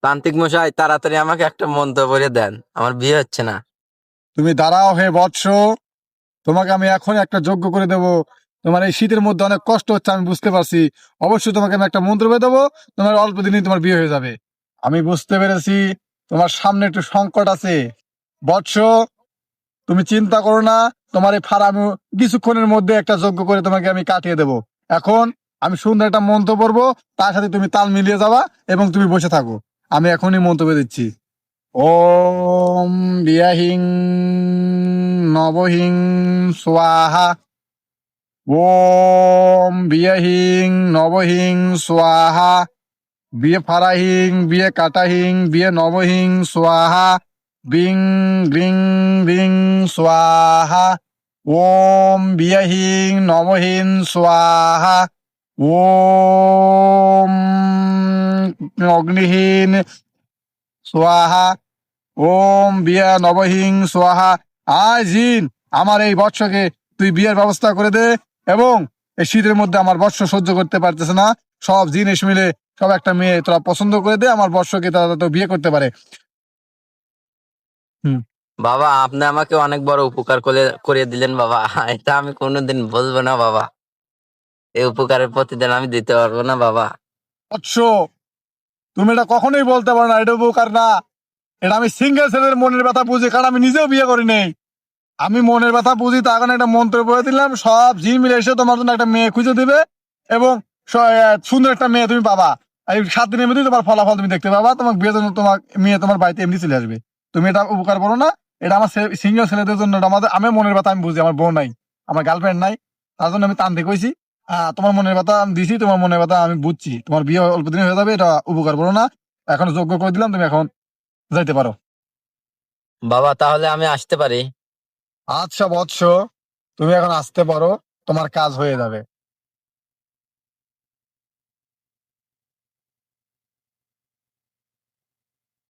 তান্ত্রিক মশাই, তাড়াতাড়ি আমাকে একটা মন্ত্র পড়ে দেন, আমার বিয়ে হচ্ছে না। তুমি দাঁড়াও হে বৎস, তোমাকে আমি এখন একটা যজ্ঞ করে দেবো। তোমার এই শীতের মধ্যে অনেক কষ্ট হচ্ছে, আমি বুঝতে পারছি। অবশ্যই তোমাকে আমি একটা মন্ত্র বেঁধে দেবো, তোমার অল্প দিনেই তোমার বিয়ে হয়ে যাবে। আমি বুঝতে পেরেছি তোমার সামনে একটু সংকট আছে। বৎস, তুমি চিন্তা করো না, তোমার এই ফাড়া আমি কিছুক্ষণের মধ্যে একটা যজ্ঞ করে তোমাকে আমি কাটিয়ে দেবো। এখন আমি সুন্দর একটা মন্ত্র পড়বো, তার সাথে তুমি তাল মিলিয়ে যাবা এবং তুমি বসে থাকো। আমি এখনই মন্ত্র বেঁধে দিচ্ছি। ওম বিয়াহিং নবহিং স্বাহা। ওম বিয়াহিং নবহিং স্বাহা। বিয়ে ফারাহিং বিয়ে কাটাহিং বিয়ে নবহিং স্বাহা। বিং গ্রিং রিং স্বাহা। ওম বিয়াহিং নবহিং স্বাহা। ওম অগ্নিহীন স্বাহা। ওম বিয়া নবহিং স্বাহা। আয় জিন, আমার এই বৎসকে তুই বিয়ের ব্যবস্থা করে দে, এবং এই শীতের মধ্যে আমার বৎস সহ্য করতে পারতেছে না। সব জিন এসে মিলে সব একটা মেয়ে তোরা পছন্দ করে দে, আমার বৎসকে তারা তো বিয়ে করতে পারে। হুম। বাবা, আপনি আমাকে অনেক বড় উপকার করে করে দিলেন বাবা। এটা আমি কোনোদিন বলবো না বাবা। এই উপকারের প্রতিদান আমি দিতে পারবো না বাবা। বৎস, তুমি এটা কখনোই বলতে পারো না এটা উপকার না। এটা আমি সিঙ্গেল ছেলের মনের ব্যথা বুঝি, কারণ আমি নিজেও বিয়ে করি নাই। আমি মনের ব্যথা বুঝি, তার কারণে একটা মন্ত্র পড়ে দিলাম, সব জিন মিলে এসে তোমার জন্য একটা মেয়ে খুঁজে দিবে, এবং সুন্দর একটা মেয়ে তুমি পাবা। এই 7 দিনের মধ্যেই তোমার ফলাফল তুমি দেখতে পাবা, তোমার বিয়ের জন্য তোমার মেয়ে তোমার বাড়িতে এমনি চলে আসবে। তুমি এটা উপকার করো না। এটা আমার সিঙ্গেল ছেলেদের জন্য, এটা আমাদের, আমার মনের ব্যথা আমি বুঝি, আমার বউ নাই, আমার গার্লফ্রেন্ড নাই, তার জন্য আমি তান্ত্রিক হয়েছি। তোমার মনের ব্যথা আমি দিছি, তোমার মনের ব্যথা আমি বুঝছি, তোমার বিয়ে অল্প দিনে হয়ে যাবে, এটা উপকার করো না। এখন যোগ্য করে দিলাম, তুমি এখন যাইতে পারো। বাবা, তাহলে আমি আসতে পারি? আচ্ছা বৎস, তুমি এখন আসতে পারো, তোমার কাজ হয়ে যাবে।